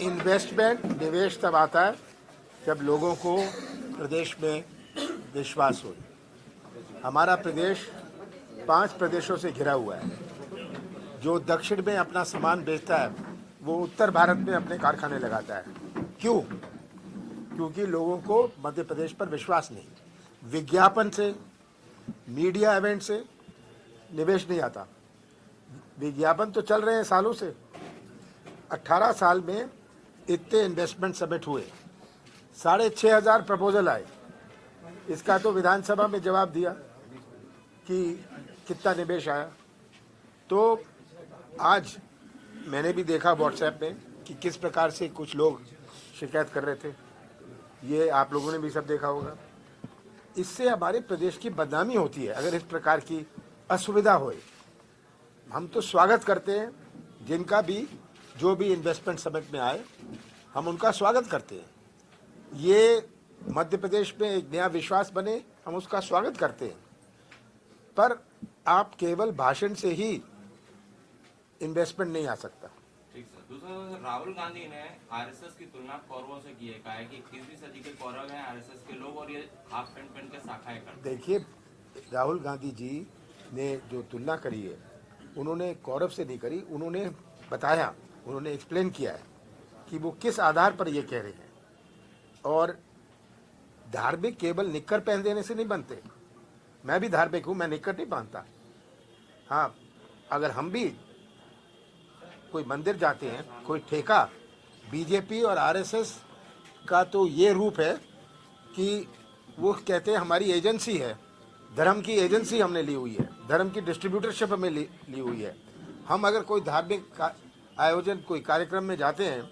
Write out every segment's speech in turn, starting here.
Investment निवेश तब आता है जब लोगों को प्रदेश में विश्वास हो। हमारा प्रदेश 5 प्रदेशों से घिरा हुआ है। जो दक्षिण में अपना सामान बेचता है वो उत्तर भारत में अपने कारखाने लगाता है। क्यों? क्योंकि लोगों को मध्य प्रदेश पर विश्वास नहीं। विज्ञापन से, मीडिया इवेंट से निवेश नहीं आता। विज्ञापन तो चल रहे हैं सालों से। 18 साल में इतने इन्वेस्टमेंट समिट हुए, 6,500 प्रपोजल आए। इसका तो विधानसभा में जवाब दिया कि कितना निवेश आया। तो आज मैंने भी देखा व्हाट्सएप में कि किस प्रकार से कुछ लोग शिकायत कर रहे थे। ये आप लोगों ने भी सब देखा होगा। इससे हमारे प्रदेश की बदनामी होती है अगर इस प्रकार की असुविधा होए। हम तो स्वागत करते हैं जिनका भी, जो भी इन्वेस्टमेंट समिट में आए, हम उनका स्वागत करते हैं। ये मध्य प्रदेश में एक नया विश्वास बने, हम उसका स्वागत करते हैं। पर आप केवल भाषण से ही इन्वेस्टमेंट नहीं आ सकता। ठीक सर। दूसरा, राहुल गांधी ने आरएसएस की तुलना कौरवों से की है। कहा है कि 21वीं सदी के कौरव हैं आरएसएस के लोग और ये हाफ पैंट पहन के शाखाएं करते। देखिए, राहुल गांधी जी ने जो तुलना करी है, उन्होंने कौरव से नहीं करी। उन्होंने बताया, उन्होंने एक्सप्लेन किया है कि वो किस आधार पर ये कह रहे हैं। और धार्मिक केवल निक्कर पहन देने से नहीं बनते। मैं भी धार्मिक हूँ, मैं निक्कर नहीं पहनता। हाँ, अगर हम भी कोई मंदिर जाते हैं, कोई ठेका, बीजेपी और आरएसएस का तो ये रूप है कि वो कहते हैं हमारी एजेंसी है, धर्म की एजेंसी हमने ली हुई है, धर्म की डिस्ट्रीब्यूटरशिप हमें ली हुई है। हम अगर कोई धार्मिक आयोजन, कोई कार्यक्रम में जाते हैं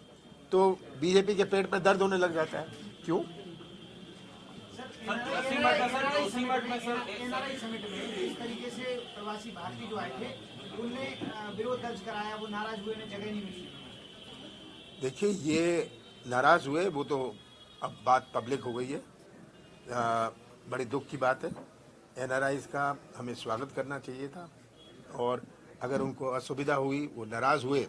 तो बीजेपी के पेट में दर्द होने लग जाता है। क्यों? इस तरीके से प्रवासी भारतीय जो आए थे उनने विरोध दर्ज कराया, वो नाराज हुए, ने जगह नहीं मिली। देखिए, ये नाराज हुए, वो तो अब बात पब्लिक हो गई है। बड़ी दुख की बात है। एनआरआईज का हमें स्वागत करना चाहिए था, और अगर उनको असुविधा हुई, वो नाराज हुए,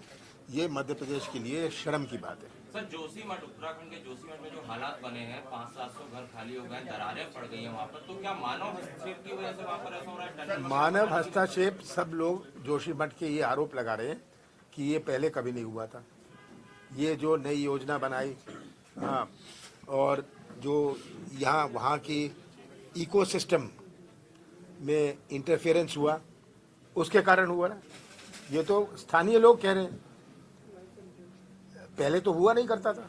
ये मध्य प्रदेश के लिए शर्म की बात है। सर, जोशीमठ, उत्तराखंड के जोशीमठ में जो हालात बने हैं, 500-700 घर खाली हो गए, दरारें पड़ गई हैं वहाँ पर, तो क्या मानव हस्तक्षेप की वजह से वहाँ पर ऐसा हो रहा है? मानव हस्तक्षेप, सब लोग जोशीमठ के ये आरोप लगा रहे हैं कि ये पहले कभी नहीं हुआ था। ये जो नई योजना बनाई, हाँ, और जो यहाँ वहाँ की इकोसिस्टम में इंटरफेरेंस हुआ, उसके कारण हुआ ना। ये तो स्थानीय लोग कह रहे हैं, पहले तो हुआ नहीं करता था।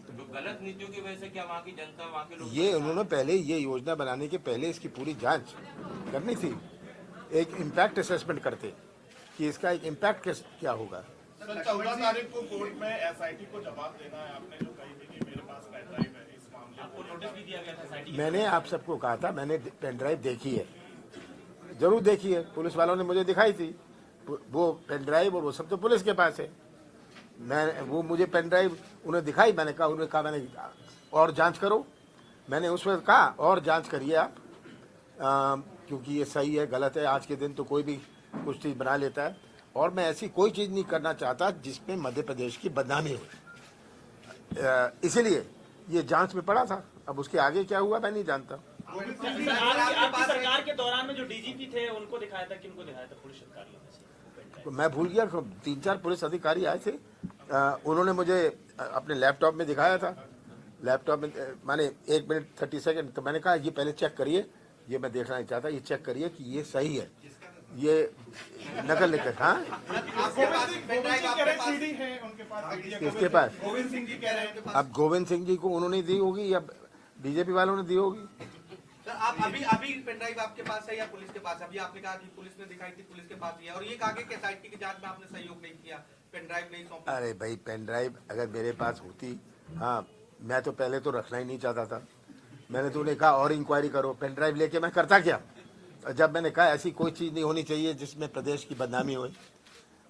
तो गलत नीतियों की वजह से क्या वहाँ की जनता, वहाँ के लोग, ये उन्होंने पहले ये योजना बनाने के पहले इसकी पूरी जांच करनी थी। एक इम्पैक्ट असेसमेंट करते कि इसका एक इम्पैक्ट क्या होगा। 14 तारीख को कोर्ट में एसआईटी को जवाब देना है। आपने जो कही थी कि मेरे पास पेन ड्राइव है, इस मामले आपको नोटिस भी दिया गया था एसआईटी। मैंने आप सबको कहा था, मैंने पेन ड्राइव देखी है, जरूर देखी है। पुलिस वालों ने मुझे दिखाई थी वो पेन ड्राइव, और वो सब तो पुलिस के पास है। मैं वो मुझे पेन ड्राइव उन्हें दिखाई, मैंने कहा मैंने और जांच करो। मैंने उस वक्त कहा और जांच करिए आप, क्योंकि ये सही है गलत है। आज के दिन तो कोई भी कुछ चीज़ बना लेता है, और मैं ऐसी कोई चीज़ नहीं करना चाहता जिसमें मध्य प्रदेश की बदनामी हो। इसीलिए ये जांच में पड़ा था। अब उसके आगे क्या हुआ मैं नहीं जानता। आपकी सरकार के दौरान में जो डीजीपी थे उनको दिखाया था, किनको दिखाया था? पुलिस अधिकारियों में मैं भूल गया। 3-4 पुलिस अधिकारी आए थे, उन्होंने मुझे अपने लैपटॉप में दिखाया था। लैपटॉप में माने 1 मिनट 30 सेकंड, तो मैंने कहा ये पहले चेक करिए, ये मैं देखना नहीं चाहता, ये चेक करिए कि ये सही है, ये नकल लेकर। हाँ, किसके पास? अब गोविंद सिंह जी को उन्होंने दी होगी या बीजेपी वालों ने दी होगी। सर, आप अभी पेन ड्राइव आपके पास है या पुलिस के पास? अभी आपने कहा कि पुलिस ने दिखाई थी, पुलिस के पास है, और ये कहा कि एसआईटी की जांच में आपने सहयोग नहीं किया, पेन ड्राइव नहीं सौंपा। अरे भाई, पेन ड्राइव अगर मेरे पास होती, हाँ, मैं तो पहले तो रखना ही नहीं चाहता था। मैंने तो उन्हें कहा और इंक्वायरी करो। पेन ड्राइव लेके मैं करता क्या? जब मैंने कहा ऐसी कोई चीज़ नहीं होनी चाहिए जिसमें प्रदेश की बदनामी हो।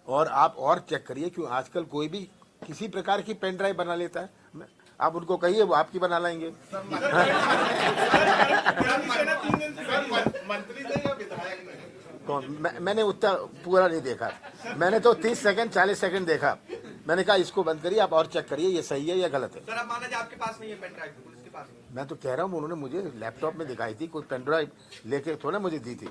और आप और चेक करिए, क्यों आजकल कोई भी किसी प्रकार की पेन ड्राइव बना लेता है। आप उनको कहिए, वो आपकी बना लाएंगे। मंत्री थे या विधायक थे? मैंने उतना पूरा नहीं देखा। मैंने तो 30 सेकंड 40 सेकंड देखा। मैंने कहा इसको बंद करिए, आप और चेक करिए ये सही है या गलत है। सर अब माना जाए आपके पास नहीं है पेन ड्राइव, पुलिस के पास नहीं है। मैं तो कह रहा हूँ उन्होंने मुझे लैपटॉप में दिखाई थी, कोई पेन ड्राइव लेके थोड़ा मुझे दी थी।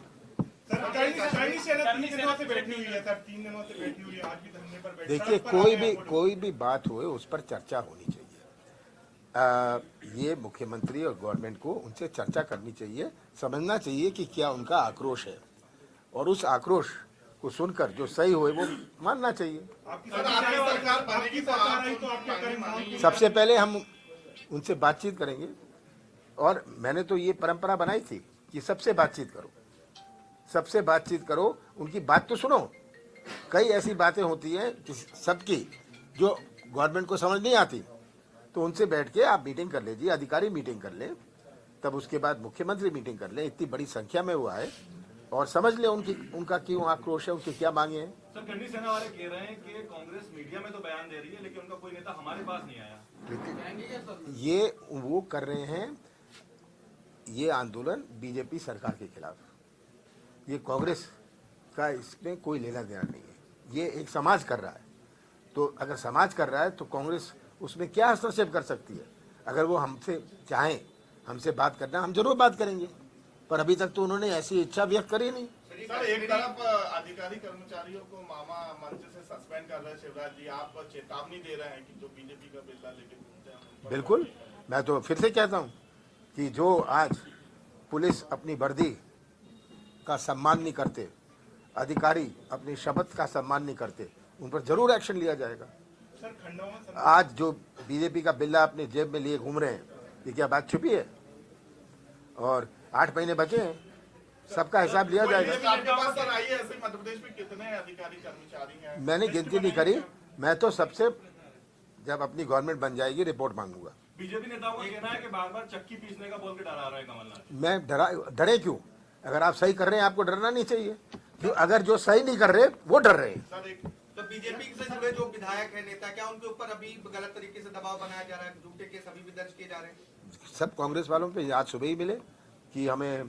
चाइनीज सेना 3 दिनों से बैठी हुई है सर, 3 दिनों से बैठी हुई है, आज भी धरने पर बैठी। देखिए कोई भी बात हो उस पर चर्चा होनी चाहिए। ये मुख्यमंत्री और गवर्नमेंट को उनसे चर्चा करनी चाहिए, समझना चाहिए कि क्या उनका आक्रोश है, और उस आक्रोश को सुनकर जो सही होए वो मानना चाहिए। सरकार बनेगी तो आप क्या करेंगे? सबसे पहले हम उनसे बातचीत करेंगे, और मैंने तो ये परंपरा बनाई थी कि सबसे बातचीत करो, उनकी बात तो सुनो। कई ऐसी बातें होती हैं कि सबकी जो गवर्नमेंट को समझ नहीं आती, तो उनसे बैठ के आप मीटिंग कर लीजिए, अधिकारी मीटिंग कर लें, तब उसके बाद मुख्यमंत्री मीटिंग कर लें। इतनी बड़ी संख्या में वो आए और समझ ले उनका क्यों आक्रोश है, उनकी क्या मांगे हैं। सर करनी सेना वाले कह रहे हैं कि कांग्रेस मीडिया में तो बयान दे रही है लेकिन उनका कोई नेता हमारे पास नहीं आया। ये वो कर रहे हैं ये आंदोलन बीजेपी सरकार के खिलाफ, ये कांग्रेस का इसमें कोई लेना देना नहीं है। ये एक समाज कर रहा है, तो अगर समाज कर रहा है तो कांग्रेस उसमें क्या हस्तक्षेप कर सकती है। अगर वो हमसे चाहें, हमसे बात करना, हम जरूर बात करेंगे, पर अभी तक तो उन्होंने ऐसी इच्छा व्यक्त करी नहीं। सर एक तरफ अधिकारी कर्मचारियों को मामा मंच से सस्पेंड कर रहे हैं शिवराज जी, आप चेतावनी दे रहे हैं कि जो बीजेपी का बिल्ला लेके घूमते हैं। बिल्कुल, मैं तो फिर से कहता हूँ कि जो आज पुलिस अपनी वर्दी का सम्मान नहीं करते, अधिकारी अपनी शपथ का सम्मान नहीं करते, उन पर जरूर एक्शन लिया जाएगा। सर खंडों में आज जो बीजेपी का बिल्ला अपने जेब में लिए घूम रहे हैं, ये क्या बात छुपी है? और 8 महीने बचे हैं, सबका हिसाब लिया जाएगा। आपके पास सर आइए, ऐसे मध्य प्रदेश में कितने अधिकारी कर्मचारी हैं? मैंने गिनती नहीं करी, मैं तो सबसे जब अपनी गवर्नमेंट बन जाएगी रिपोर्ट मांगूंगा। बीजेपी नेताओं का कहना है कि बार-बार चक्की पीसने का बोल के डरा रहा है कमलनाथ। मैं डरे क्यों? अगर आप सही कर रहे हैं आपको डरना नहीं चाहिए, क्यों? अगर जो सही नहीं कर रहे वो डर रहे हैं। सर एक तो बीजेपी से जुड़े जो विधायक है, नेता, क्या उनके ऊपर अभी गलत तरीके से दबाव बनाया जा रहा है? झूठे केस अभी भी दर्ज किए जा रहे हैं? सब कांग्रेस वालों पे आज सुबह ही मिले कि हमें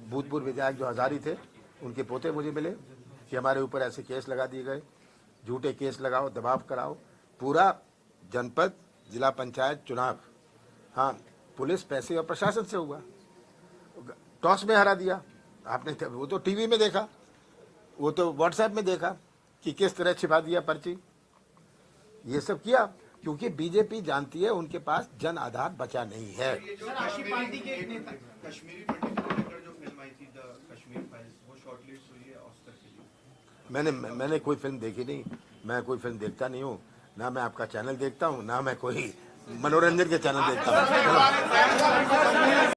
भूतपूर्व विधायक जो हजारी थे उनके पोते मुझे मिले कि हमारे ऊपर ऐसे केस लगा दिए गए, झूठे केस लगाओ, दबाव कराओ। पूरा जनपद जिला पंचायत चुनाव, हाँ, पुलिस, पैसे और प्रशासन से हुआ, टॉस में हरा दिया। आपने वो तो टीवी में देखा, वो तो व्हाट्सएप में देखा कि किस तरह छिपा दिया पर्ची। ये सब किया क्योंकि बीजेपी जानती है उनके पास जन आधार बचा नहीं है। सर आशी पार्टी के एक नेता कश्मीरी पंडित को लेकर जो फिल्म आई थी द कश्मीर फाइल्स, वो शॉर्टलिस्ट हुई है ऑस्कर के लिए। मैंने कोई फिल्म देखी नहीं, मैं कोई फिल्म देखता नहीं हूँ, ना मैं आपका चैनल देखता हूँ, ना मैं कोई मनोरंजन के चैनल देखता हूँ।